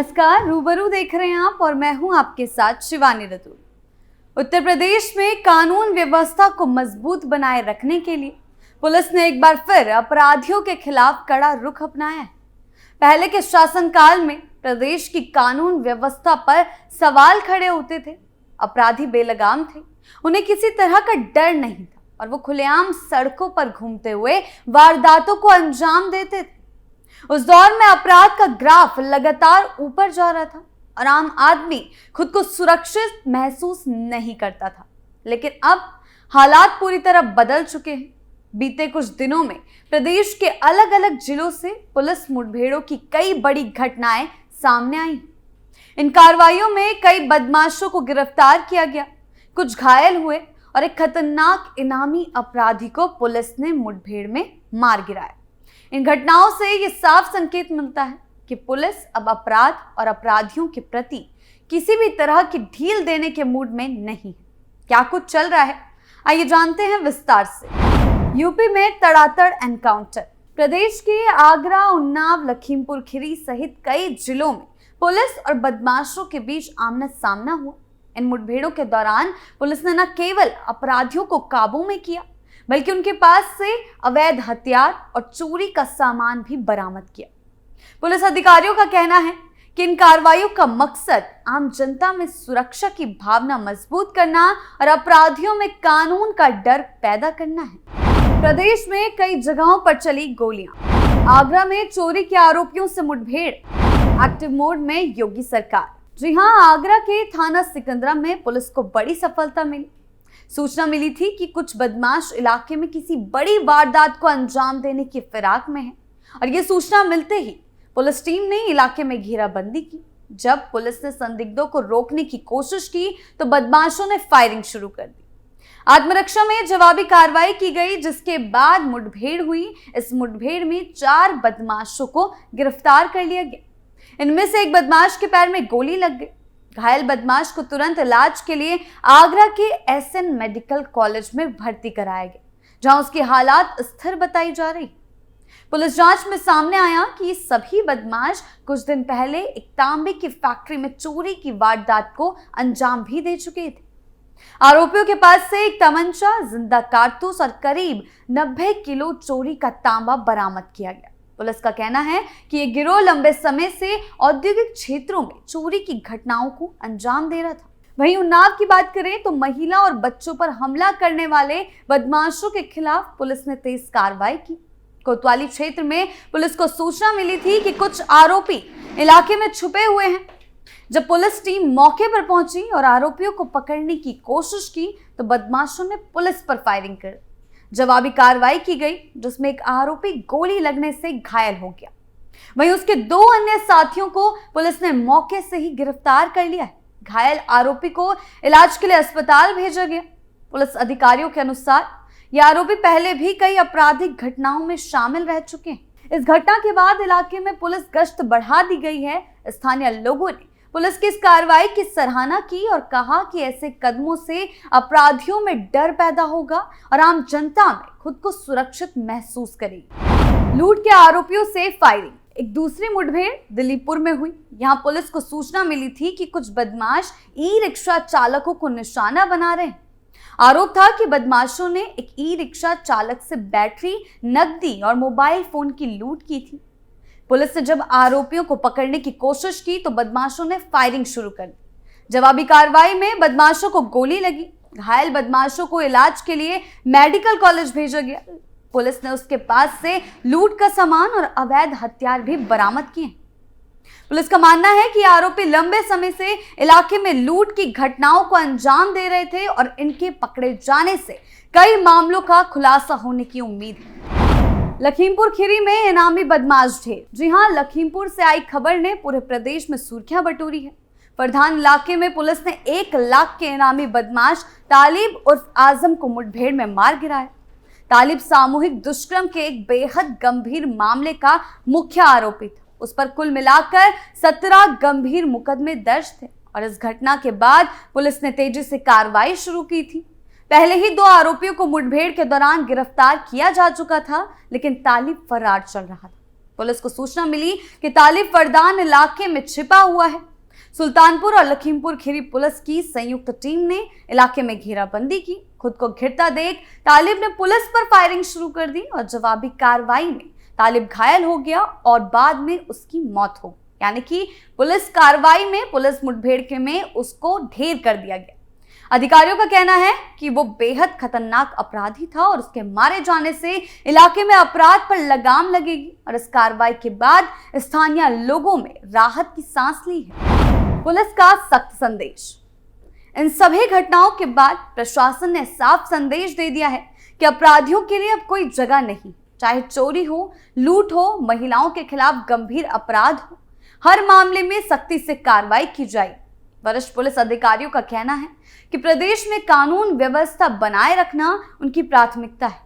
नमस्कार, रूबरू देख रहे हैं आप और मैं हूं आपके साथ शिवानी रतूर। उत्तर प्रदेश में कानून व्यवस्था को मजबूत बनाए रखने के लिए पुलिस ने एक बार फिर अपराधियों के खिलाफ कड़ा रुख अपनाया है। पहले के शासनकाल में प्रदेश की कानून व्यवस्था पर सवाल खड़े होते थे। अपराधी बेलगाम थे, उन्हें किसी तरह का डर नहीं था और वो खुलेआम सड़कों पर घूमते हुए वारदातों को अंजाम देते थे। उस दौर में अपराध का ग्राफ लगातार ऊपर जा रहा था और आम आदमी खुद को सुरक्षित महसूस नहीं करता था। लेकिन अब हालात पूरी तरह बदल चुके हैं। बीते कुछ दिनों में प्रदेश के अलग अलग जिलों से पुलिस मुठभेड़ों की कई बड़ी घटनाएं सामने आई। इन कार्रवाइयों में कई बदमाशों को गिरफ्तार किया गया, कुछ घायल हुए और एक खतरनाक इनामी अपराधी को पुलिस ने मुठभेड़ में मार गिराया। इन घटनाओं से ये साफ संकेत मिलता है कि पुलिस अब अपराध और अपराधियों के प्रति किसी भी तरह की ढील देने के मूड में नहीं है। क्या कुछ चल रहा है, आइए जानते हैं विस्तार से। यूपी में तड़ातड़ एनकाउंटर। प्रदेश के आगरा, उन्नाव, लखीमपुर खीरी सहित कई जिलों में पुलिस और बदमाशों के बीच आमना सामना हुआ। इन मुठभेड़ों के दौरान पुलिस ने न केवल अपराधियों को काबू में किया बल्कि उनके पास से अवैध हथियार और चोरी का सामान भी बरामद किया। पुलिस अधिकारियों का कहना है कि इन कार्रवाइयों का मकसद आम जनता में सुरक्षा की भावना मजबूत करना और अपराधियों में कानून का डर पैदा करना है। प्रदेश में कई जगहों पर चली गोलियां। आगरा में चोरी के आरोपियों से मुठभेड़, एक्टिव मोड में योगी सरकार। जी हां, आगरा के थाना सिकंदरा में पुलिस को बड़ी सफलता मिली। सूचना मिली थी कि कुछ बदमाश इलाके में किसी बड़ी वारदात को अंजाम देने की फिराक में हैं और ये सूचना मिलते ही पुलिस टीम ने इलाके में घेराबंदी की। जब पुलिस ने संदिग्धों को रोकने की कोशिश की तो बदमाशों ने फायरिंग शुरू कर दी। आत्मरक्षा में जवाबी कार्रवाई की गई, जिसके बाद मुठभेड़ हुई। इस मुठभेड़ में 4 बदमाशों को गिरफ्तार कर लिया गया। इनमें से एक बदमाश के पैर में गोली लग गई। घायल बदमाश को तुरंत इलाज के लिए आगरा के एसएन मेडिकल कॉलेज में भर्ती कराया गया, जहां उसकी हालात स्थिर बताई जा रही। पुलिस जांच में सामने आया कि ये सभी बदमाश कुछ दिन पहले एक तांबे की फैक्ट्री में चोरी की वारदात को अंजाम भी दे चुके थे। आरोपियों के पास से एक तमंचा, जिंदा कारतूस और करीब 90 किलो चोरी का तांबा बरामद किया गया। पुलिस का कहना है कि ये गिरोह लंबे समय से औद्योगिक क्षेत्रों में चोरी की घटनाओं को अंजाम दे रहा था। वहीं उन्नाव की बात करें तो महिला और बच्चों पर हमला करने वाले बदमाशों के खिलाफ पुलिस ने तेज कार्रवाई की। कोतवाली क्षेत्र में पुलिस को सूचना मिली थी कि कुछ आरोपी इलाके में छुपे हुए हैं। जब पुलिस टीम मौके पर पहुंची और आरोपियों को पकड़ने की कोशिश की तो बदमाशों ने पुलिस पर फायरिंग कर जवाबी कार्रवाई की गई, जिसमें एक आरोपी गोली लगने से घायल हो गया। वहीं उसके 2 अन्य साथियों को पुलिस ने मौके से ही गिरफ्तार कर लिया है। घायल आरोपी को इलाज के लिए अस्पताल भेजा गया। पुलिस अधिकारियों के अनुसार ये आरोपी पहले भी कई आपराधिक घटनाओं में शामिल रह चुके हैं। इस घटना के बाद इलाके में पुलिस गश्त बढ़ा दी गई है। स्थानीय लोगों ने पुलिस की इस कार्रवाई की सराहना की और कहा कि ऐसे कदमों से अपराधियों में डर पैदा होगा और आम जनता में खुद को सुरक्षित महसूस करेगी। लूट के आरोपियों से फायरिंग। एक दूसरी मुठभेड़ दिल्लीपुर में हुई। यहाँ पुलिस को सूचना मिली थी कि कुछ बदमाश ई रिक्शा चालकों को निशाना बना रहे हैं। आरोप था कि बदमाशों ने एक ई रिक्शा चालक से बैटरी, नकदी और मोबाइल फोन की लूट की थी। पुलिस ने जब आरोपियों को पकड़ने की कोशिश की तो बदमाशों ने फायरिंग शुरू कर दी। जवाबी कार्रवाई में बदमाशों को गोली लगी। घायल बदमाशों को इलाज के लिए मेडिकल कॉलेज भेजा गया। पुलिस ने उसके पास से लूट का सामान और अवैध हथियार भी बरामद किए। पुलिस का मानना है कि आरोपी लंबे समय से इलाके में लूट की घटनाओं को अंजाम दे रहे थे और इनके पकड़े जाने से कई मामलों का खुलासा होने की उम्मीद है। लखीमपुर खीरी में इनामी बदमाश ढेर। जी हां, लखीमपुर से आई खबर ने पूरे प्रदेश में सुर्खियां बटोरी है। प्रधान इलाके में पुलिस ने 1 लाख के इनामी बदमाश तालिब उर्फ आजम को मुठभेड़ में मार गिराया। तालिब सामूहिक दुष्कर्म के एक बेहद गंभीर मामले का मुख्य आरोपी था। उस पर कुल मिलाकर 17 गंभीर मुकदमे दर्ज थे और इस घटना के बाद पुलिस ने तेजी से कार्रवाई शुरू की थी। पहले ही 2 आरोपियों को मुठभेड़ के दौरान गिरफ्तार किया जा चुका था, लेकिन तालिब फरार चल रहा था। पुलिस को सूचना मिली कि तालिब फरदान इलाके में छिपा हुआ है। सुल्तानपुर और लखीमपुर खीरी पुलिस की संयुक्त टीम ने इलाके में घेराबंदी की। खुद को घिरता देख तालिब ने पुलिस पर फायरिंग शुरू कर दी और जवाबी कार्रवाई में तालिब घायल हो गया और बाद में उसकी मौत हो गई। यानी कि पुलिस कार्रवाई में, पुलिस मुठभेड़ में उसको ढेर कर दिया गया। अधिकारियों का कहना है कि वो बेहद खतरनाक अपराधी था और उसके मारे जाने से इलाके में अपराध पर लगाम लगेगी और इस कार्रवाई के बाद स्थानीय लोगों में राहत की सांस ली है। पुलिस का सख्त संदेश। इन सभी घटनाओं के बाद प्रशासन ने साफ संदेश दे दिया है कि अपराधियों के लिए अब कोई जगह नहीं, चाहे चोरी हो, लूट हो, महिलाओं के खिलाफ गंभीर अपराध हो, हर मामले में सख्ती से कार्रवाई की जाए। वरिष्ठ पुलिस अधिकारियों का कहना है कि प्रदेश में कानून व्यवस्था बनाए रखना उनकी प्राथमिकता है।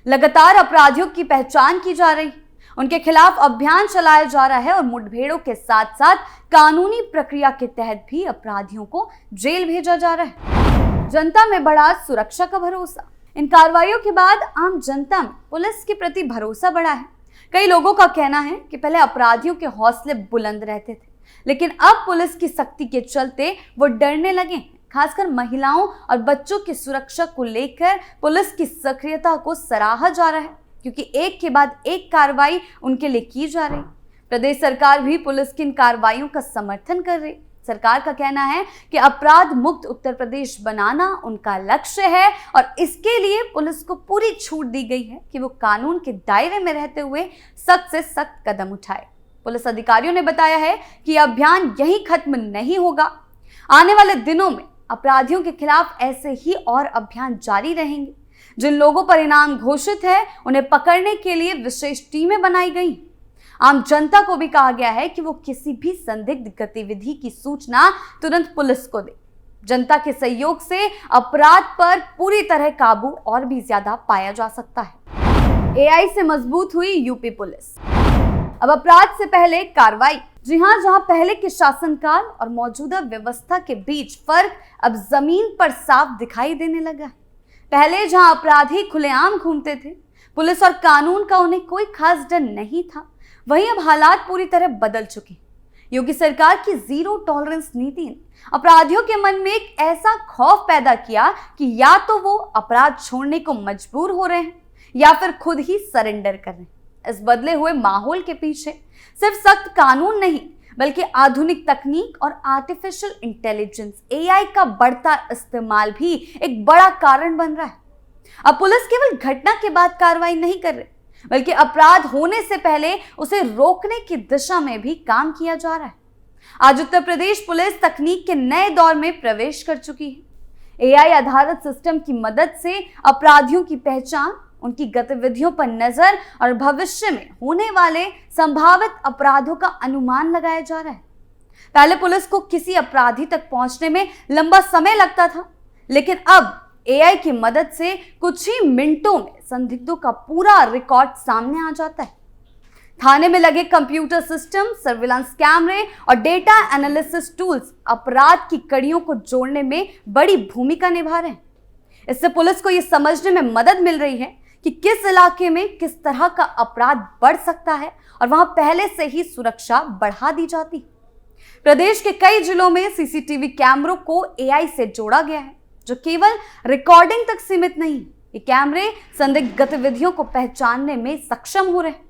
लगातार अपराधियों की पहचान की जा रही है, उनके खिलाफ अभियान चलाया जा रहा है और मुठभेड़ों के साथ साथ कानूनी प्रक्रिया के तहत भी अपराधियों को जेल भेजा जा रहा है। जनता में बढ़ा सुरक्षा का भरोसा। इन कार्रवाइयों के बाद आम जनता में पुलिस के प्रति भरोसा बढ़ा है। कई लोगों का कहना है कि पहले अपराधियों के हौसले बुलंद रहते थे, लेकिन अब पुलिस की सख्ती के चलते वो डरने लगे हैं। खासकर महिलाओं और बच्चों की सुरक्षा को लेकर पुलिस की सक्रियता को सराहा जा रहा है, क्योंकि एक के बाद एक कार्रवाई उनके लिए की जा रही। प्रदेश सरकार भी पुलिस की इन कार्रवाइयों का समर्थन कर रही। सरकार का कहना है कि अपराध मुक्त उत्तर प्रदेश बनाना उनका लक्ष्य है और इसके लिए पुलिस को पूरी छूट दी गई है कि वो कानून के दायरे में रहते हुए सख्त से सख्त कदम उठाए। पुलिस अधिकारियों ने बताया है कि यह अभियान यहीं खत्म नहीं होगा। आने वाले दिनों में अपराधियों के खिलाफ ऐसे ही और अभियान जारी रहेंगे। जिन लोगों पर इनाम घोषित है उन्हें पकड़ने के लिए विशेष टीमें बनाई गई। आम जनता को भी कहा गया है कि वो किसी भी संदिग्ध गतिविधि की सूचना तुरंत पुलिस को दे। जनता के सहयोग से अपराध पर पूरी तरह काबू और भी ज्यादा पाया जा सकता है। एआई से मजबूत हुई यूपी पुलिस। अब अपराध से पहले कार्रवाई। जी हां, जहां पहले के शासनकाल और मौजूदा व्यवस्था के बीच फर्क अब जमीन पर साफ दिखाई देने लगा है। पहले जहां अपराधी खुलेआम घूमते थे, पुलिस और कानून का उन्हें कोई खास डर नहीं था, वहीं अब हालात पूरी तरह बदल चुके हैं। योगी सरकार की जीरो टॉलरेंस नीति ने अपराधियों के मन में एक ऐसा खौफ पैदा किया कि या तो वो अपराध छोड़ने को मजबूर हो रहे हैं या फिर खुद ही सरेंडर कर रहे हैं। इस बदले हुए माहौल के पीछे सिर्फ सख्त कानून नहीं, बल्कि आधुनिक तकनीक और आर्टिफिशियल इंटेलिजेंस एआई का बढ़ता इस्तेमाल भी एक बड़ा कारण बन रहा है। अब पुलिस केवल घटना के बाद कार्रवाई नहीं कर रही, बल्कि अपराध होने से पहले उसे रोकने की दिशा में भी काम किया जा रहा है। आज उत्तर प्रदेश पुलिस तकनीक के नए दौर में प्रवेश कर चुकी है। एआई आधारित सिस्टम की मदद से अपराधियों की पहचान, उनकी गतिविधियों पर नजर और भविष्य में होने वाले संभावित अपराधों का अनुमान लगाया जा रहा है। पहले पुलिस को किसी अपराधी तक पहुंचने में लंबा समय लगता था, लेकिन अब एआई की मदद से कुछ ही मिनटों में संदिग्धों का पूरा रिकॉर्ड सामने आ जाता है। थाने में लगे कंप्यूटर सिस्टम, सर्विलांस कैमरे और डेटा एनालिसिस टूल्स अपराध की कड़ियों को जोड़ने में बड़ी भूमिका निभा रहे हैं। इससे पुलिस को यह समझने में मदद मिल रही है कि किस इलाके में किस तरह का अपराध बढ़ सकता है और वहां पहले से ही सुरक्षा बढ़ा दी जाती है। प्रदेश के कई जिलों में सीसीटीवी कैमरों को एआई से जोड़ा गया है, जो केवल रिकॉर्डिंग तक सीमित नहीं। ये कैमरे संदिग्ध गतिविधियों को पहचानने में सक्षम हो रहे हैं।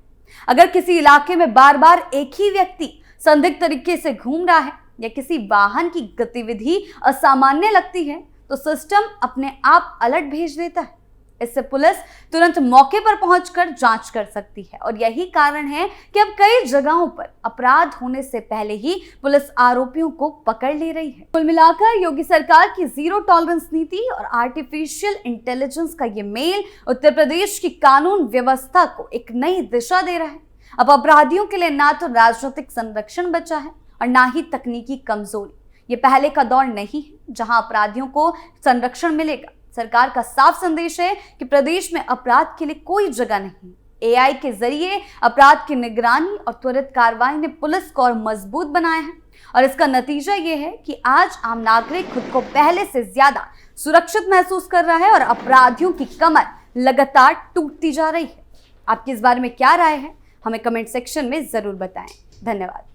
अगर किसी इलाके में बार बार एक ही व्यक्ति संदिग्ध तरीके से घूम रहा है या किसी वाहन की गतिविधि असामान्य लगती है, तो सिस्टम अपने आप अलर्ट भेज देता है। इससे पुलिस तुरंत मौके पर पहुंचकर जांच कर सकती है और यही कारण है कि अब कई जगहों पर अपराध होने से पहले ही पुलिस आरोपियों को पकड़ ले रही है। कुल मिलाकर योगी सरकार की जीरो टॉलरेंस नीति और आर्टिफिशियल इंटेलिजेंस का ये मेल उत्तर प्रदेश की कानून व्यवस्था को एक नई दिशा दे रहा है। अब अपराधियों के लिए ना तो राजनीतिक संरक्षण बचा है और ना ही तकनीकी कमजोरी। ये पहले का दौर नहीं है जहां अपराधियों को संरक्षण मिलेगा। सरकार का साफ संदेश है कि प्रदेश में अपराध के लिए कोई जगह नहीं। एआई के जरिए अपराध की निगरानी और त्वरित कार्रवाई ने पुलिस को और मजबूत बनाया है और इसका नतीजा ये है कि आज आम नागरिक खुद को पहले से ज्यादा सुरक्षित महसूस कर रहा है और अपराधियों की कमर लगातार टूटती जा रही है। आपकी इस बारे में क्या राय है, हमें कमेंट सेक्शन में ज़रूर बताएं। धन्यवाद।